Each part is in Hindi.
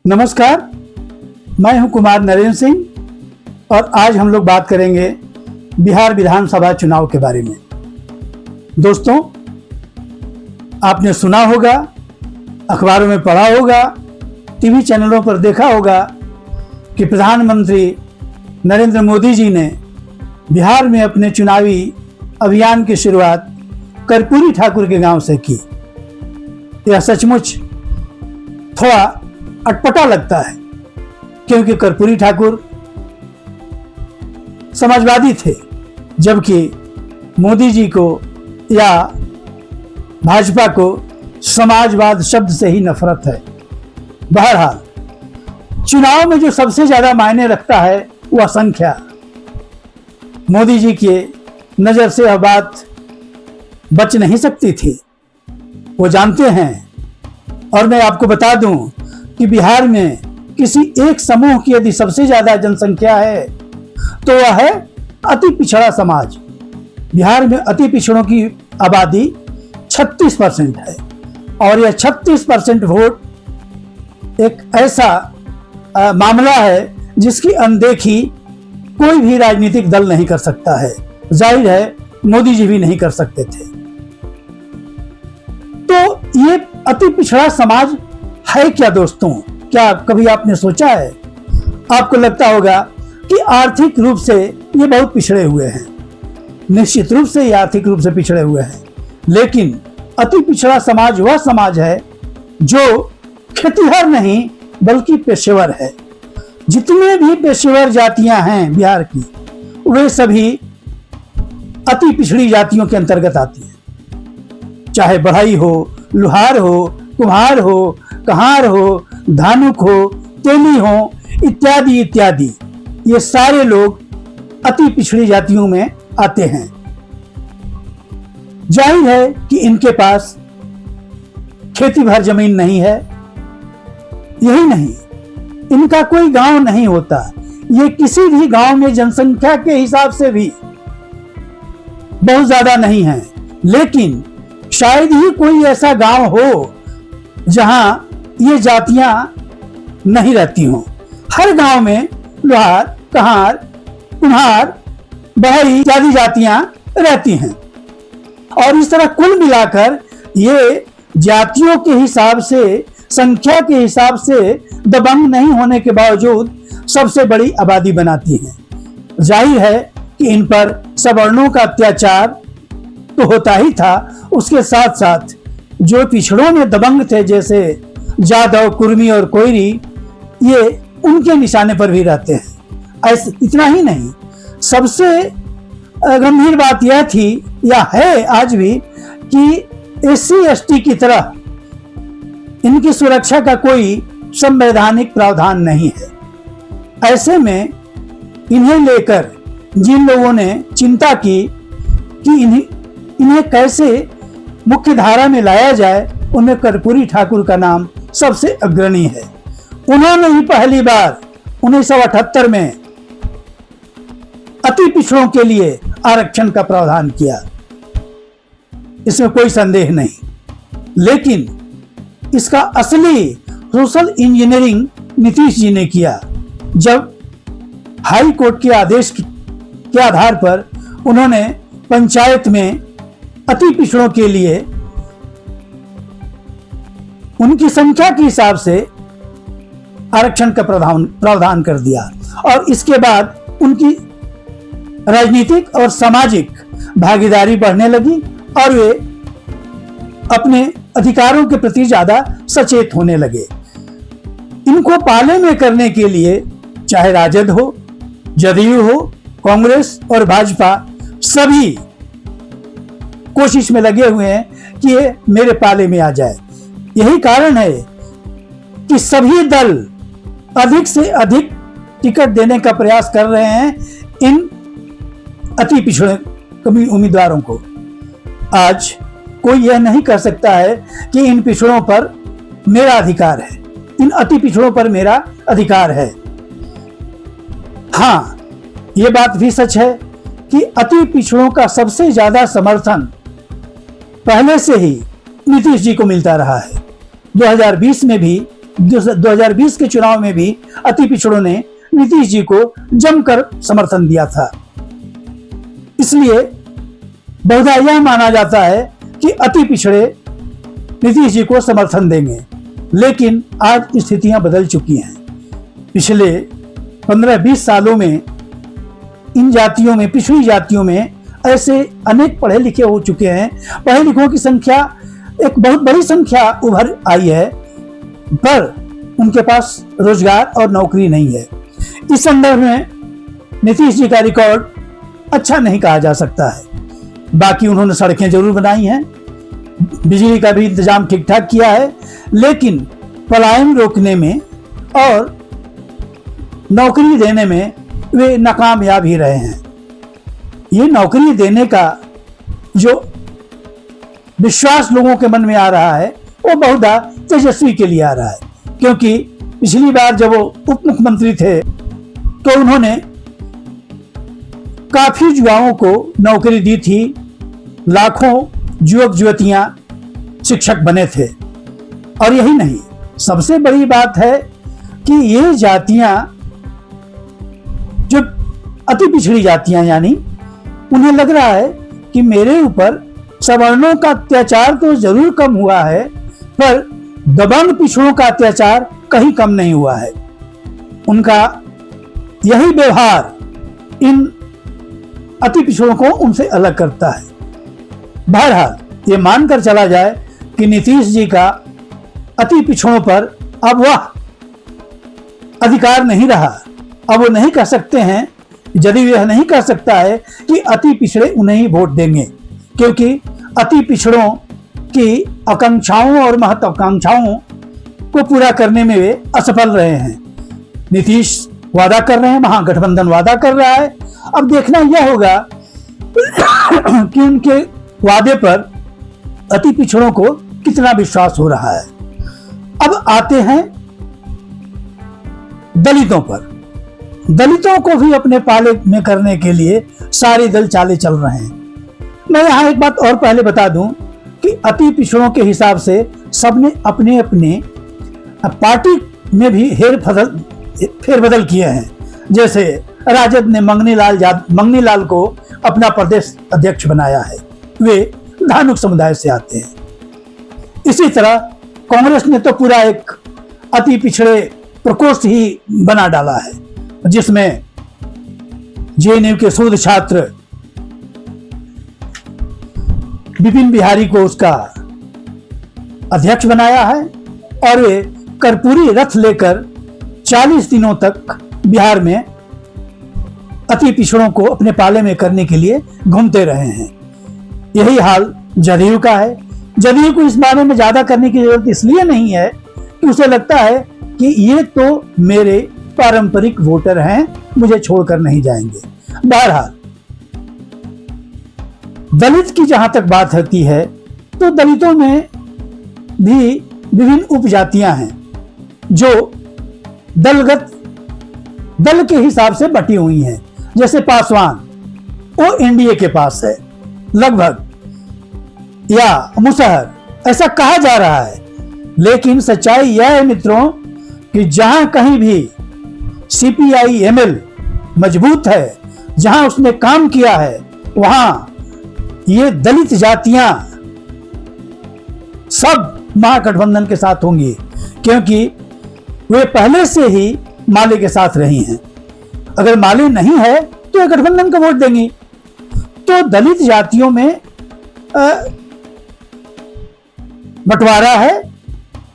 नमस्कार, मैं हूं कुमार नरेंद्र सिंह और आज हम लोग बात करेंगे बिहार विधानसभा चुनाव के बारे में। दोस्तों, आपने सुना होगा, अखबारों में पढ़ा होगा, टीवी चैनलों पर देखा होगा कि प्रधानमंत्री नरेंद्र मोदी जी ने बिहार में अपने चुनावी अभियान की शुरुआत कर्पूरी ठाकुर के गांव से की। यह सचमुच थोड़ा अटपटा लगता है क्योंकि कर्पूरी ठाकुर समाजवादी थे, जबकि मोदी जी को या भाजपा को समाजवाद शब्द से ही नफरत है। बहरहाल, चुनाव में जो सबसे ज्यादा मायने रखता है वह संख्या। मोदी जी के नजर से यह बात बच नहीं सकती थी, वो जानते हैं। और मैं आपको बता दूं कि बिहार में किसी एक समूह की यदि सबसे ज्यादा जनसंख्या है तो वह है अति पिछड़ा समाज। बिहार में अति पिछड़ों की आबादी 36% है और यह 36% वोट एक ऐसा मामला है जिसकी अनदेखी कोई भी राजनीतिक दल नहीं कर सकता है। जाहिर है मोदी जी भी नहीं कर सकते थे। तो ये अति पिछड़ा समाज है क्या दोस्तों? क्या कभी आपने सोचा है? आपको लगता होगा कि आर्थिक रूप से ये बहुत पिछड़े हुए हैं। निश्चित रूप से ये आर्थिक रूप से पिछड़े हुए हैं, लेकिन अति पिछड़ा समाज वह समाज है जो खेतिहर नहीं बल्कि पेशेवर है। जितने भी पेशेवर जातियां हैं बिहार की, वे सभी अति पिछड़ी जातियों के अंतर्गत आती हैं। चाहे बढ़ई हो, लुहार हो, कुम्हार हो, कहार हो, धानुक हो, तेली हो, इत्यादि इत्यादि, ये सारे लोग अति पिछड़ी जातियों में आते हैं। जाहिर है कि इनके पास खेती भर जमीन नहीं है। यही नहीं, इनका कोई गांव नहीं होता। ये किसी भी गांव में जनसंख्या के हिसाब से भी बहुत ज्यादा नहीं है, लेकिन शायद ही कोई ऐसा गांव हो जहां ये जातियां नहीं रहती हों। हर गांव में लोहार, कहार, कुम्हार, बहरी इत्यादि जातियां रहती हैं। और इस तरह कुल मिलाकर ये जातियों के हिसाब से, संख्या के हिसाब से दबंग नहीं होने के बावजूद सबसे बड़ी आबादी बनाती हैं। जाहिर है कि इन पर सवर्णों का अत्याचार तो होता ही था, उसके साथ साथ जो पिछड़ों में दबंग थे जैसे जादव, कुर्मी और कोयरी, ये उनके निशाने पर भी रहते हैं। ऐसे इतना ही नहीं, सबसे गंभीर बात यह थी या है आज भी कि एससी एसटी की तरह इनकी सुरक्षा का कोई संवैधानिक प्रावधान नहीं है। ऐसे में इन्हें लेकर जिन लोगों ने चिंता की कि इन्हें कैसे मुख्य धारा में लाया जाए, उनमें कर्पूरी ठाकुर का नाम सबसे अग्रणी है। उन्होंने ही पहली बार 1978 में अति पिछड़ों के लिए आरक्षण का प्रावधान किया, इसमें कोई संदेह नहीं। लेकिन इसका असली सोशल इंजीनियरिंग नीतीश जी ने किया, जब हाई कोर्ट के आदेश के आधार पर उन्होंने पंचायत में अति पिछड़ों के लिए उनकी संख्या के हिसाब से आरक्षण का प्रावधान कर दिया। और इसके बाद उनकी राजनीतिक और सामाजिक भागीदारी बढ़ने लगी और वे अपने अधिकारों के प्रति ज्यादा सचेत होने लगे। इनको पाले में करने के लिए चाहे राजद हो, जदयू हो, कांग्रेस और भाजपा, सभी कोशिश में लगे हुए हैं कि ये मेरे पाले में आ जाए। यही कारण है कि सभी दल अधिक से अधिक टिकट देने का प्रयास कर रहे हैं इन अति पिछड़े उम्मीदवारों को। आज कोई यह नहीं कह सकता है कि इन पिछड़ों पर मेरा अधिकार है, इन अति पिछड़ों पर मेरा अधिकार है। हाँ, यह बात भी सच है कि अति पिछड़ों का सबसे ज्यादा समर्थन पहले से ही नीतीश जी को मिलता रहा है। 2020 में भी 2020 के चुनाव में भी अति पिछड़ों ने नीतीश जी को जमकर समर्थन दिया था। इसलिए बहुधा यह माना जाता है कि अति पिछड़े नीतीश जी को समर्थन देंगे, लेकिन आज स्थितियां बदल चुकी हैं। पिछले 15-20 सालों में इन जातियों में, पिछड़ी जातियों में ऐसे अनेक पढ़े लिखे हो चुके हैं। पढ़े लिखों की संख्या एक बहुत बड़ी संख्या उभर आई है, पर उनके पास रोजगार और नौकरी नहीं है। इस संदर्भ में नीतीश जी का रिकॉर्ड अच्छा नहीं कहा जा सकता है। बाकी उन्होंने सड़कें जरूर बनाई हैं, बिजली का भी इंतजाम ठीक ठाक किया है, लेकिन पलायन रोकने में और नौकरी देने में वे नाकामयाब ही रहे हैं। ये नौकरी देने का जो विश्वास लोगों के मन में आ रहा है वो बहुधा तेजस्वी के लिए आ रहा है, क्योंकि पिछली बार जब वो उप मुख्यमंत्री थे तो उन्होंने काफी युवाओं को नौकरी दी थी। लाखों युवक युवतियां शिक्षक बने थे। और यही नहीं, सबसे बड़ी बात है कि ये जातियां जो अति पिछड़ी जातियां, यानी उन्हें लग रहा है कि मेरे ऊपर सवर्णों का अत्याचार तो जरूर कम हुआ है, पर दबंग पिछड़ों का अत्याचार कहीं कम नहीं हुआ है। उनका यही व्यवहार इन अति पिछड़ों को उनसे अलग करता है। बहरहाल ये मानकर चला जाए कि नीतीश जी का अति पिछड़ों पर अब वह अधिकार नहीं रहा। अब वो नहीं कह सकते हैं, जदयू यह नहीं कह सकता है कि अति पिछड़े उन्हें ही वोट देंगे, क्योंकि अति पिछड़ों की आकांक्षाओं और महत्वाकांक्षाओं को पूरा करने में वे असफल रहे हैं। नीतीश वादा कर रहे हैं, महागठबंधन वादा कर रहा है। अब देखना यह होगा कि उनके वादे पर अति पिछड़ों को कितना विश्वास हो रहा है। अब आते हैं दलितों पर। दलितों को भी अपने पाले में करने के लिए सारे दल चाले चल रहे हैं। मैं यहाँ एक बात और पहले बता दूं कि अति पिछड़ों के हिसाब से सबने अपने अपने पार्टी में भी फेरबदल किए हैं। जैसे राजद ने मंगनी लाल को अपना प्रदेश अध्यक्ष बनाया है, वे धानुक समुदाय से आते हैं। इसी तरह कांग्रेस ने तो पूरा एक अति पिछड़े प्रकोष्ठ ही बना डाला है, जिसमें जेएनयू के शोध छात्र विपिन बिहारी को उसका अध्यक्ष बनाया है, और वे कर्पूरी रथ लेकर 40 दिनों तक बिहार में अति पिछड़ों को अपने पाले में करने के लिए घूमते रहे हैं। यही हाल जदयू का है। जदयू को इस बारे में ज्यादा करने की जरूरत इसलिए नहीं है कि उसे लगता है कि ये तो मेरे पारंपरिक वोटर हैं, मुझे छोड़कर नहीं जाएंगे। बहरहाल दलित की जहां तक बात होती है तो दलितों में भी विभिन्न उपजातियां हैं जो दल के हिसाब से बटी हुई हैं। जैसे पासवान, वो एनडीए के पास है लगभग, या मुसहर, ऐसा कहा जा रहा है। लेकिन सच्चाई यह है मित्रों कि जहां कहीं भी CPI-ML मजबूत है, जहां उसने काम किया है, वहां ये दलित जातियां सब महागठबंधन के साथ होंगी, क्योंकि वे पहले से ही माले के साथ रही हैं। अगर माले नहीं है तो ये गठबंधन को वोट देंगी। तो दलित जातियों में बंटवारा है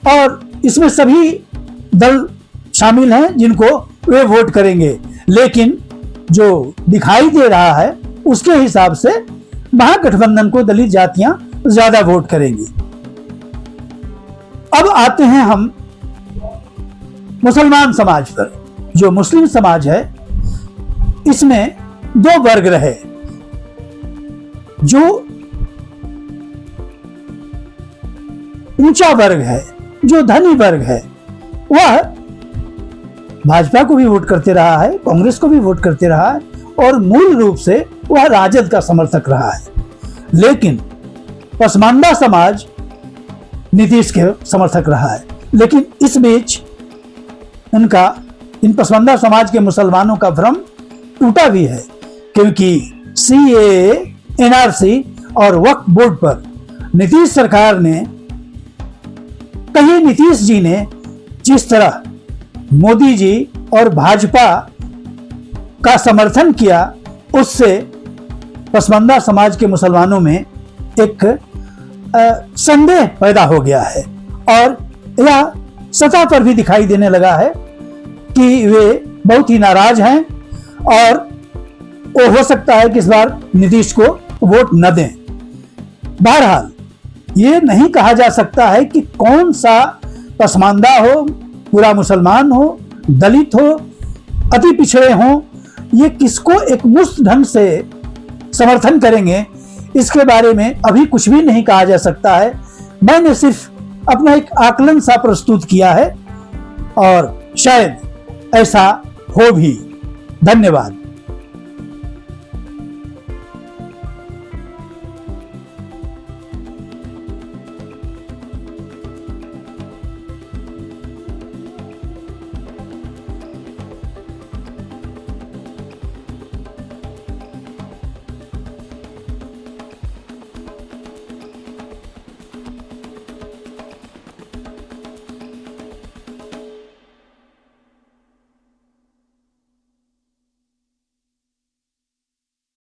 और इसमें सभी दल शामिल हैं जिनको वे वोट करेंगे। लेकिन जो दिखाई दे रहा है उसके हिसाब से महागठबंधन को दलित जातियां ज्यादा वोट करेंगी। अब आते हैं हम मुसलमान समाज पर। जो मुस्लिम समाज है इसमें दो वर्ग रहे। जो ऊंचा वर्ग है, जो धनी वर्ग है, वह भाजपा को भी वोट करते रहा है, कांग्रेस को भी वोट करते रहा है और मूल रूप से वह राजद का समर्थक रहा है। लेकिन पसमानदा समाज नीतीश के समर्थक रहा है। लेकिन इस बीच उनका इन पसमानदा समाज के मुसलमानों का भ्रम टूटा भी है, क्योंकि सीएए, एनआरसी और वक्फ बोर्ड पर नीतीश सरकार ने, कहीं नीतीश जी ने जिस तरह मोदी जी और भाजपा का समर्थन किया, उससे पसमानदा समाज के मुसलमानों में एक संदेह पैदा हो गया है और यह सतह पर भी दिखाई देने लगा है कि वे बहुत ही नाराज हैं और वो हो सकता है कि इस बार नीतीश को वोट न दें। बहरहाल ये नहीं कहा जा सकता है कि कौन सा पसमानदा हो, पूरा मुसलमान हो, दलित हो, अति पिछड़े हो, ये किसको एक मुश्त ढंग से समर्थन करेंगे, इसके बारे में अभी कुछ भी नहीं कहा जा सकता है। मैंने सिर्फ अपना एक आकलन सा प्रस्तुत किया है और शायद ऐसा हो भी। धन्यवाद।